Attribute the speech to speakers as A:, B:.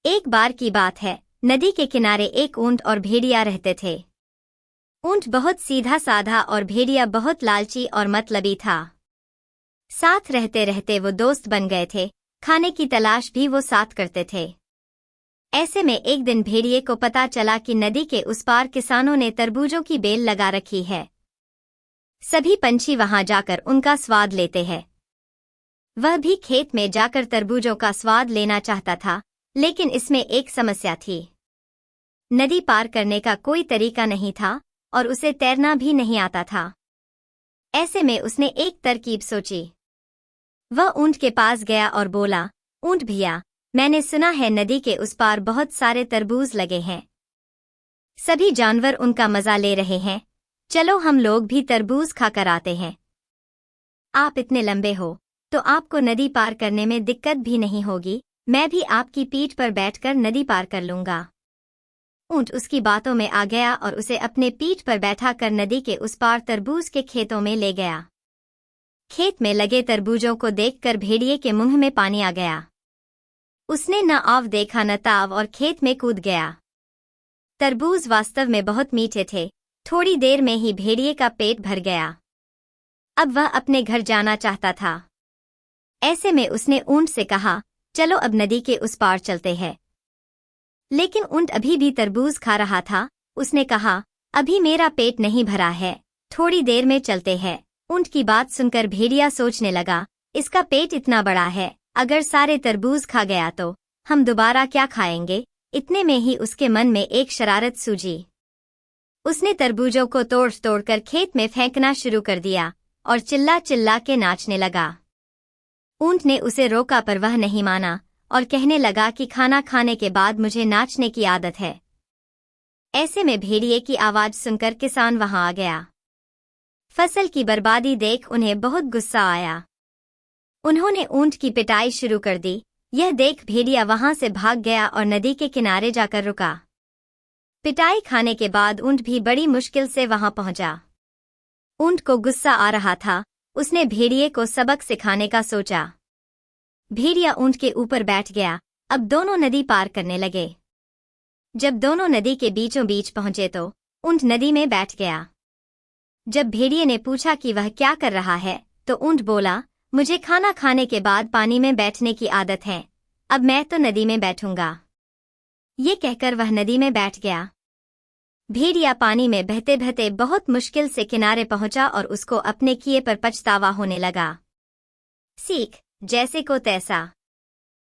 A: एक बार की बात है, नदी के किनारे एक ऊंट और भेड़िया रहते थे। ऊंट बहुत सीधा साधा और भेड़िया बहुत लालची और मतलबी था। साथ रहते रहते वो दोस्त बन गए थे, खाने की तलाश भी वो साथ करते थे। ऐसे में एक दिन भेड़िए को पता चला कि नदी के उस पार किसानों ने तरबूजों की बेल लगा रखी है। सभी पंछी वहां जाकर उनका स्वाद लेते हैं। वह भी खेत में जाकर तरबूजों का स्वाद लेना चाहता था, लेकिन इसमें एक समस्या थी। नदी पार करने का कोई तरीका नहीं था और उसे तैरना भी नहीं आता था। ऐसे में उसने एक तरकीब सोची। वह ऊंट के पास गया और बोला, ऊंट भैया, मैंने सुना है नदी के उस पार बहुत सारे तरबूज लगे हैं। सभी जानवर उनका मजा ले रहे हैं, चलो हम लोग भी तरबूज खाकर आते हैं। आप इतने लंबे हो तो आपको नदी पार करने में दिक्कत भी नहीं होगी, मैं भी आपकी पीठ पर बैठकर नदी पार कर लूंगा। ऊंट उसकी बातों में आ गया और उसे अपने पीठ पर बैठाकर नदी के उस पार तरबूज के खेतों में ले गया। खेत में लगे तरबूजों को देखकर भेड़िए के मुंह में पानी आ गया। उसने न आव देखा न ताव और खेत में कूद गया। तरबूज वास्तव में बहुत मीठे थे। थोड़ी देर में ही भेड़िए का पेट भर गया। अब वह अपने घर जाना चाहता था। ऐसे में उसने ऊंट से कहा, चलो अब नदी के उस पार चलते हैं। लेकिन ऊंट अभी भी तरबूज खा रहा था। उसने कहा, अभी मेरा पेट नहीं भरा है, थोड़ी देर में चलते हैं। ऊंट की बात सुनकर भेड़िया सोचने लगा, इसका पेट इतना बड़ा है, अगर सारे तरबूज खा गया तो हम दोबारा क्या खाएंगे। इतने में ही उसके मन में एक शरारत सूझी। उसने तरबूजों को तोड़ तोड़कर खेत में फेंकना शुरू कर दिया और चिल्ला चिल्ला के नाचने लगा। ऊंट ने उसे रोका पर वह नहीं माना और कहने लगा कि खाना खाने के बाद मुझे नाचने की आदत है। ऐसे में भेड़िए की आवाज सुनकर किसान वहां आ गया। फसल की बर्बादी देख उन्हें बहुत गुस्सा आया। उन्होंने ऊंट की पिटाई शुरू कर दी। यह देख भेड़िया वहां से भाग गया और नदी के किनारे जाकर रुका। पिटाई खाने के बाद ऊंट भी बड़ी मुश्किल से वहां पहुंचा। ऊंट को गुस्सा आ रहा था। उसने भेड़िए को सबक सिखाने का सोचा। भेड़िया ऊंट के ऊपर बैठ गया। अब दोनों नदी पार करने लगे। जब दोनों नदी के बीचों बीच पहुंचे तो ऊंट नदी में बैठ गया। जब भेड़िए ने पूछा कि वह क्या कर रहा है, तो ऊंट बोला, मुझे खाना खाने के बाद पानी में बैठने की आदत है, अब मैं तो नदी में बैठूंगा। ये कहकर वह नदी में बैठ गया। भेड़िया पानी में बहते बहते बहुत मुश्किल से किनारे पहुंचा और उसको अपने किए पर पछतावा होने लगा। सीख, जैसे को तैसा।